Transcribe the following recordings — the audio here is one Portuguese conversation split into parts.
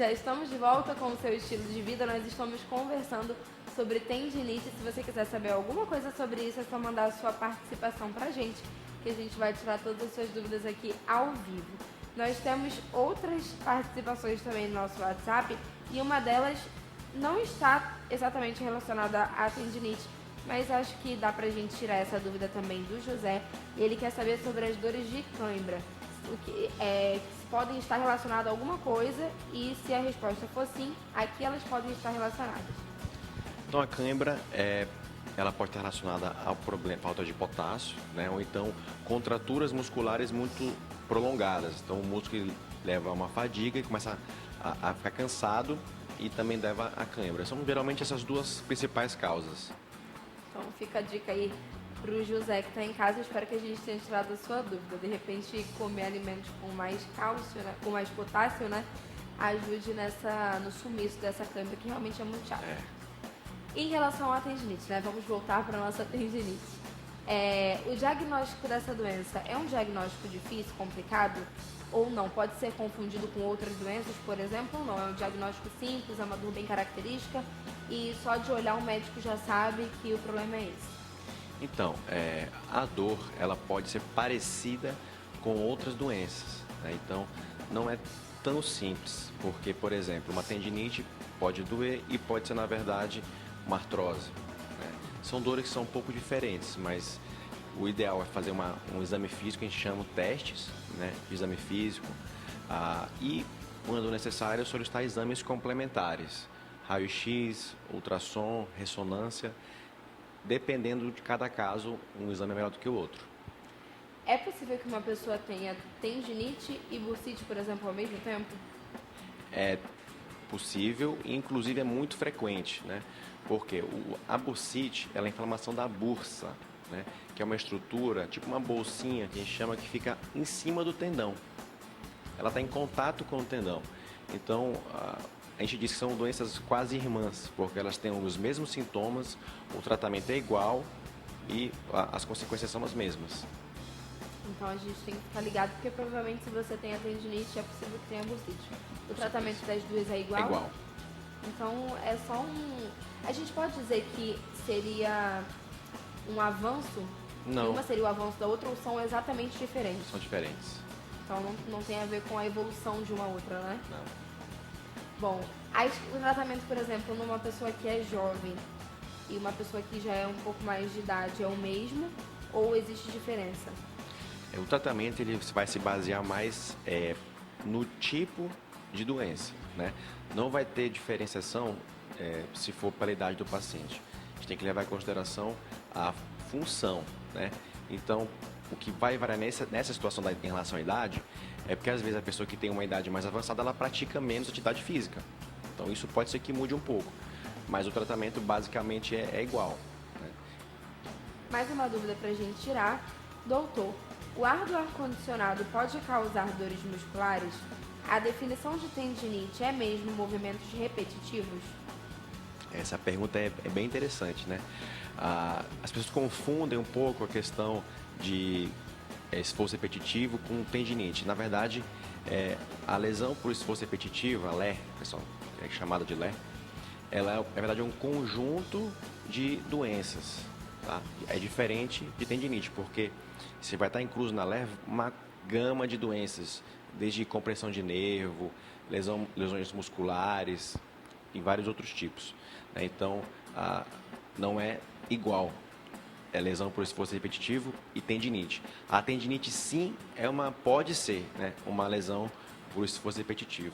Já estamos de volta com o seu estilo de vida. Nós estamos conversando sobre tendinite. Se você quiser saber alguma coisa sobre isso, é só mandar a sua participação pra gente, que a gente vai tirar todas as suas dúvidas aqui ao vivo. Nós temos outras participações também no nosso WhatsApp e uma delas não está exatamente relacionada à tendinite, mas acho que dá pra gente tirar essa dúvida também do José. Ele quer saber sobre as dores de cãibra, o que se podem estar relacionadas a alguma coisa, e se a resposta for sim, aqui elas podem estar relacionadas. Então a cãibra ela pode estar relacionada ao problema, falta de potássio, né? Ou então contraturas musculares muito prolongadas. Então o músculo leva a uma fadiga e começa a ficar cansado e também leva a cãibra. São geralmente essas duas principais causas. Então fica a dica aí pro José que está em casa. Eu espero que a gente tenha tirado a sua dúvida. De repente, comer alimentos com mais cálcio, né, com mais potássio, né, ajude no sumiço dessa cãibra, que realmente é muito chata. Em relação à tendinite, né, vamos voltar para a nossa tendinite. O diagnóstico dessa doença é um diagnóstico difícil, complicado, ou não? Pode ser confundido com outras doenças, por exemplo, ou não? É um diagnóstico simples, é uma dor bem característica e só de olhar o médico já sabe que o problema é esse. Então, a dor ela pode ser parecida com outras doenças, né? Então, não é tão simples, porque, por exemplo, uma tendinite pode doer e pode ser, na verdade, uma artrose, né? São dores que são um pouco diferentes, mas o ideal é fazer um exame físico, a gente chama testes, né, de exame físico, e, quando necessário, solicitar exames complementares, raio-x, ultrassom, ressonância. Dependendo de cada caso, um exame é melhor do que o outro. É possível que uma pessoa tenha tendinite e bursite, por exemplo, ao mesmo tempo? É possível e, inclusive, é muito frequente, né? Porque a bursite ela é a inflamação da bursa, né? Que é uma estrutura, tipo uma bolsinha, que a gente chama, que fica em cima do tendão. Ela está em contato com o tendão. Então, a gente diz que são doenças quase irmãs, porque elas têm os mesmos sintomas, o tratamento é igual e as consequências são as mesmas. Então a gente tem que ficar ligado, porque provavelmente se você tem a tendinite, é possível que tenha bursite. O tratamento das duas é igual? É igual. Então é só a gente pode dizer que seria um avanço? Não. E uma seria o avanço da outra, ou são exatamente diferentes? São diferentes. Então não tem a ver com a evolução de uma outra, né? Não. Bom, o tratamento, por exemplo, numa pessoa que é jovem e uma pessoa que já é um pouco mais de idade, é o mesmo ou existe diferença? O tratamento ele vai se basear mais no tipo de doença, né? Não vai ter diferenciação se for pela idade do paciente. A gente tem que levar em consideração a função, né? Então, o que vai variar nessa situação em relação à idade é porque, às vezes, a pessoa que tem uma idade mais avançada, ela pratica menos atividade física. Então, isso pode ser que mude um pouco, mas o tratamento, basicamente, é igual, né? Mais uma dúvida para a gente tirar. Doutor, o ar do ar-condicionado pode causar dores musculares? A definição de tendinite é mesmo movimentos repetitivos? Essa pergunta é bem interessante, né? As pessoas confundem um pouco a questão de esforço repetitivo com tendinite. Na verdade, a lesão por esforço repetitivo, a LER, pessoal, é chamada de LER, ela na verdade é um conjunto de doenças, tá? É diferente de tendinite, porque você vai estar incluso na LER uma gama de doenças, desde compressão de nervo, lesões musculares e vários outros tipos, né? Então, não é igual. É lesão por esforço repetitivo e tendinite. A tendinite, sim, pode ser, né, uma lesão por esforço repetitivo.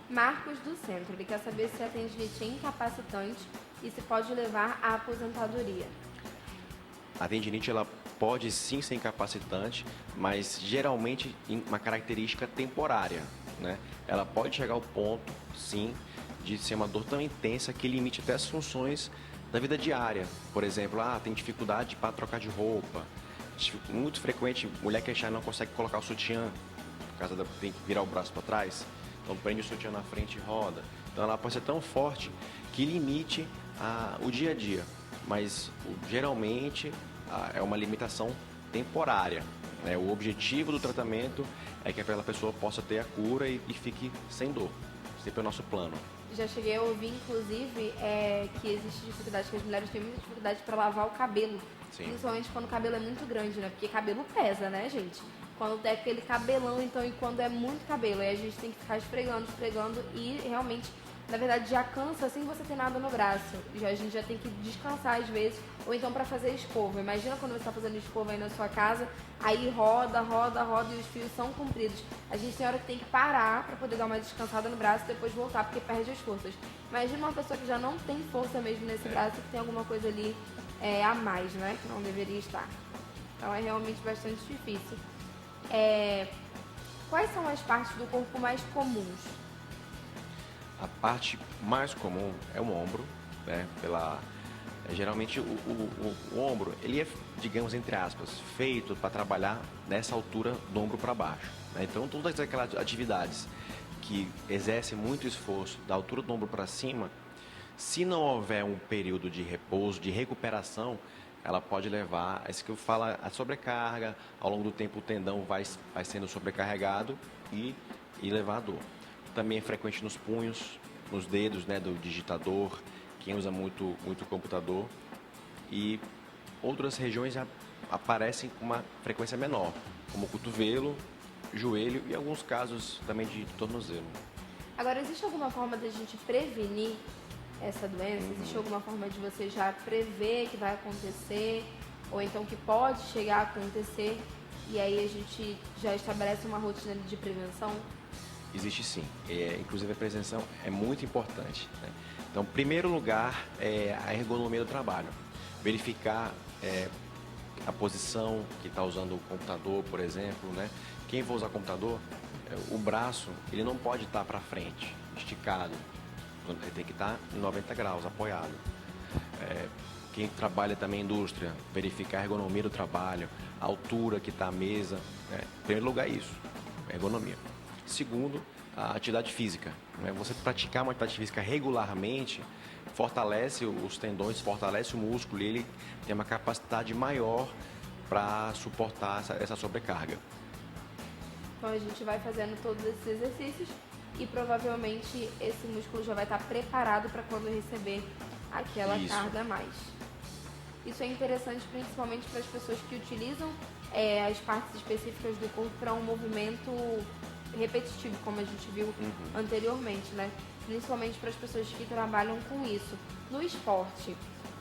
Marcos do Centro, ele quer saber se a tendinite é incapacitante e se pode levar à aposentadoria. A tendinite ela pode sim ser incapacitante, mas geralmente uma característica temporária, né? Ela pode chegar ao ponto, sim, de ser uma dor tão intensa que limite até as funções da vida diária. Por exemplo, tem dificuldade para trocar de roupa. Muito frequente, mulher queixar não consegue colocar o sutiã, por causa tem que virar o braço para trás. Então prende o sutiã na frente e roda. Então ela pode ser tão forte que limite o dia a dia. Mas geralmente é uma limitação temporária, né? O objetivo do tratamento é que aquela pessoa possa ter a cura e fique sem dor. sempre o nosso plano. Já cheguei a ouvir, inclusive, que existe dificuldade, que as mulheres têm muita dificuldade para lavar o cabelo. Sim. Principalmente quando o cabelo é muito grande, né? Porque cabelo pesa, né, gente? Quando tem aquele cabelão, então, e quando é muito cabelo, aí a gente tem que ficar esfregando e realmente, na verdade, já cansa sem você ter nada no braço. A gente já tem que descansar às vezes, ou então para fazer escova. Imagina quando você está fazendo escova aí na sua casa, aí roda e os fios são compridos. A gente tem hora que tem que parar para poder dar uma descansada no braço e depois voltar, porque perde as forças. Imagina uma pessoa que já não tem força mesmo nesse braço, que tem alguma coisa ali a mais, né? Que não deveria estar. Então é realmente bastante difícil. Quais são as partes do corpo mais comuns? A parte mais comum é o ombro, né? Geralmente o ombro, ele é, digamos, entre aspas, feito para trabalhar nessa altura do ombro para baixo, né? Então todas aquelas atividades que exercem muito esforço da altura do ombro para cima, se não houver um período de repouso, de recuperação, ela pode levar a isso que eu falo, a sobrecarga. Ao longo do tempo o tendão vai sendo sobrecarregado e levar a dor. Também é frequente nos punhos, nos dedos, né, do digitador, quem usa muito computador. E outras regiões já aparecem com uma frequência menor, como o cotovelo, joelho e alguns casos também de tornozelo. Agora, existe alguma forma da gente prevenir essa doença? Existe alguma forma de você já prever que vai acontecer, ou então que pode chegar a acontecer, e aí a gente já estabelece uma rotina de prevenção? Existe sim. Inclusive a prevenção é muito importante, né? Então, em primeiro lugar, é a ergonomia do trabalho. Verificar a posição que está usando o computador, por exemplo, né? Quem for usar computador, o braço ele não pode estar para frente, esticado. Ele tem que estar em 90 graus, apoiado. Quem trabalha também em indústria, verificar a ergonomia do trabalho, a altura que está a mesa. Né? Em primeiro lugar, isso, ergonomia. Segundo, a atividade física. Né? Você praticar uma atividade física regularmente fortalece os tendões, fortalece o músculo e ele tem uma capacidade maior para suportar essa sobrecarga. Então a gente vai fazendo todos esses exercícios e provavelmente esse músculo já vai estar preparado para quando receber aquela carga a mais. Isso é interessante principalmente para as pessoas que utilizam as partes específicas do corpo para um movimento repetitivo, como a gente viu anteriormente, né? Principalmente para as pessoas que trabalham com isso. No esporte,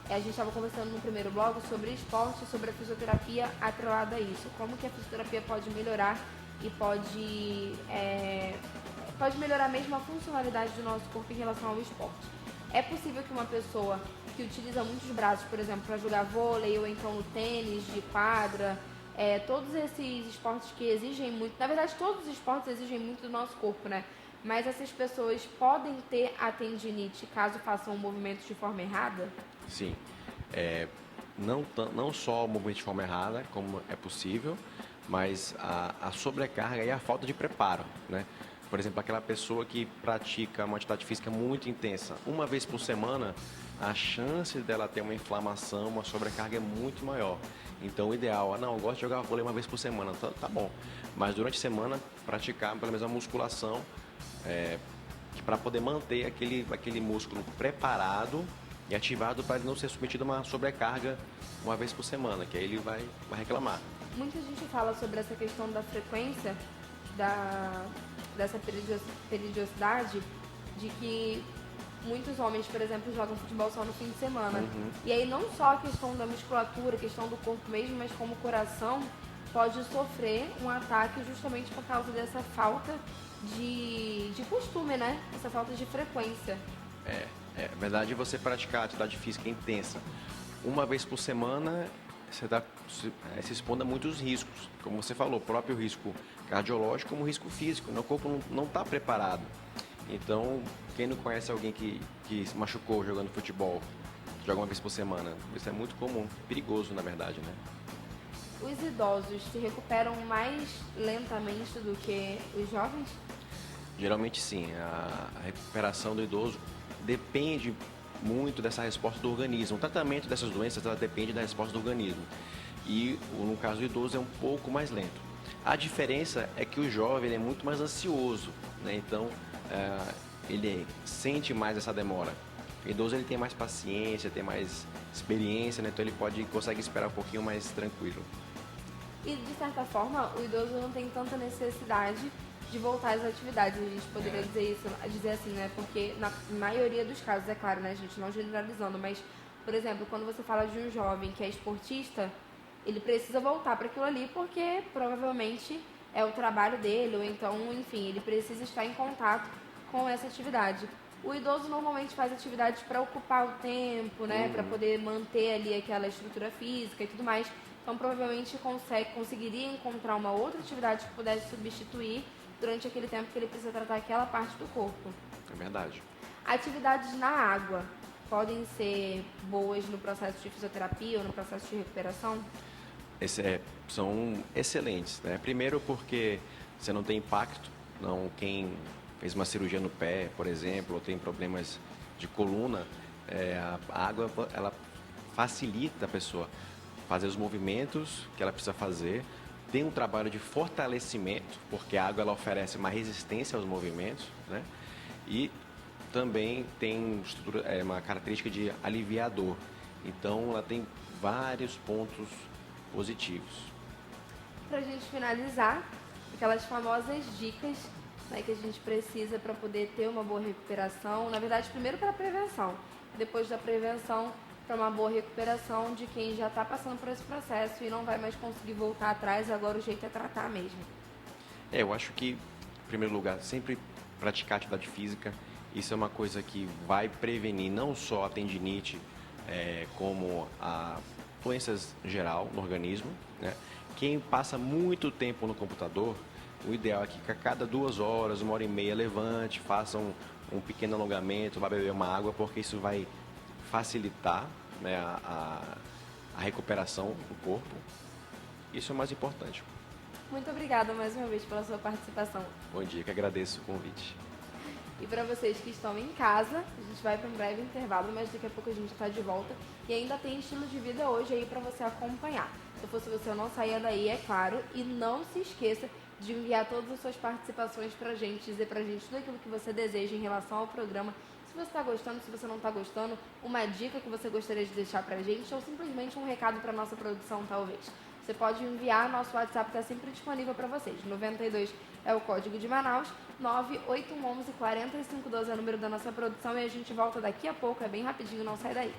a gente estava conversando no primeiro bloco sobre esporte, sobre a fisioterapia atrelada a isso. Como que a fisioterapia pode melhorar e pode melhorar mesmo a funcionalidade do nosso corpo em relação ao esporte. É possível que uma pessoa que utiliza muitos braços, por exemplo, para jogar vôlei ou então no tênis de quadra, todos esses esportes que exigem muito, na verdade todos os esportes exigem muito do nosso corpo, né? Mas essas pessoas podem ter a tendinite caso façam um movimento de forma errada? Sim. Não só o movimento de forma errada, como é possível, mas a sobrecarga e a falta de preparo, né? Por exemplo, aquela pessoa que pratica uma atividade física muito intensa, uma vez por semana, a chance dela ter uma inflamação, uma sobrecarga é muito maior. Então, o ideal, eu gosto de jogar vôlei uma vez por semana, tá bom. Mas durante a semana, praticar pelo menos a musculação, para poder manter aquele músculo preparado e ativado para ele não ser submetido a uma sobrecarga uma vez por semana, que aí ele vai reclamar. Muita gente fala sobre essa questão da frequência, dessa periodicidade, de que muitos homens, por exemplo, jogam futebol só no fim de semana. E aí não só a questão da musculatura, a questão do corpo mesmo, mas como o coração pode sofrer um ataque justamente por causa dessa falta de costume, né? Essa falta de frequência. É verdade, você praticar atividade física intensa uma vez por semana, você está se expondo a muitos riscos. Como você falou, o próprio risco cardiológico como risco físico. O corpo não está preparado. Então, quem não conhece alguém que se machucou jogando futebol, joga uma vez por semana, isso é muito comum, perigoso na verdade, né? Os idosos se recuperam mais lentamente do que os jovens? Geralmente sim. A recuperação do idoso depende muito dessa resposta do organismo. O tratamento dessas doenças depende da resposta do organismo. E no caso do idoso é um pouco mais lento. A diferença é que o jovem é muito mais ansioso, né? Então, ele sente mais essa demora. O idoso ele tem mais paciência, tem mais experiência, né? Então ele consegue esperar um pouquinho mais tranquilo. E, de certa forma, o idoso não tem tanta necessidade de voltar às atividades. A gente poderia dizer assim, né? Porque na maioria dos casos, é claro, né, gente, não generalizando, mas, por exemplo, quando você fala de um jovem que é esportista, ele precisa voltar para aquilo ali porque provavelmente é o trabalho dele, ou então, enfim, ele precisa estar em contato com essa atividade. O idoso normalmente faz atividades para ocupar o tempo, né, para poder manter ali aquela estrutura física e tudo mais. Então, provavelmente conseguiria encontrar uma outra atividade que pudesse substituir durante aquele tempo que ele precisa tratar aquela parte do corpo. É verdade. Atividades na água podem ser boas no processo de fisioterapia ou no processo de recuperação? São excelentes, né? Primeiro porque você não tem impacto, não quem fez uma cirurgia no pé, por exemplo, ou tem problemas de coluna, a água ela facilita a pessoa fazer os movimentos que ela precisa fazer. Tem um trabalho de fortalecimento, porque a água ela oferece uma resistência aos movimentos, né? E também tem uma característica de aliviador. Então, ela tem vários pontos positivos. Para a gente finalizar, aquelas famosas dicas, né, que a gente precisa para poder ter uma boa recuperação. Na verdade, primeiro para a prevenção, depois da prevenção para uma boa recuperação de quem já está passando por esse processo e não vai mais conseguir voltar atrás. Agora o jeito é tratar mesmo. Eu acho que, em primeiro lugar, sempre praticar atividade física. Isso é uma coisa que vai prevenir não só a tendinite, como a doenças geral no organismo, né? Quem passa muito tempo no computador, o ideal é que a cada 2 horas, 1h30, levante, faça um pequeno alongamento, vá beber uma água, porque isso vai facilitar, né, a recuperação do corpo. Isso é o mais importante. Muito obrigada mais uma vez pela sua participação. Bom dia, que agradeço o convite. E para vocês que estão em casa, a gente vai para um breve intervalo, mas daqui a pouco a gente está de volta. E ainda tem estilo de vida hoje aí para você acompanhar. Se eu fosse você, eu não saía daí, é claro. E não se esqueça de enviar todas as suas participações para a gente, dizer para a gente tudo aquilo que você deseja em relação ao programa. Se você está gostando, se você não está gostando, uma dica que você gostaria de deixar para a gente ou simplesmente um recado para nossa produção, talvez. Você pode enviar, nosso WhatsApp está sempre disponível para vocês. 92 é o código de Manaus, 98111 4512 é o número da nossa produção e a gente volta daqui a pouco, é bem rapidinho, não sai daí.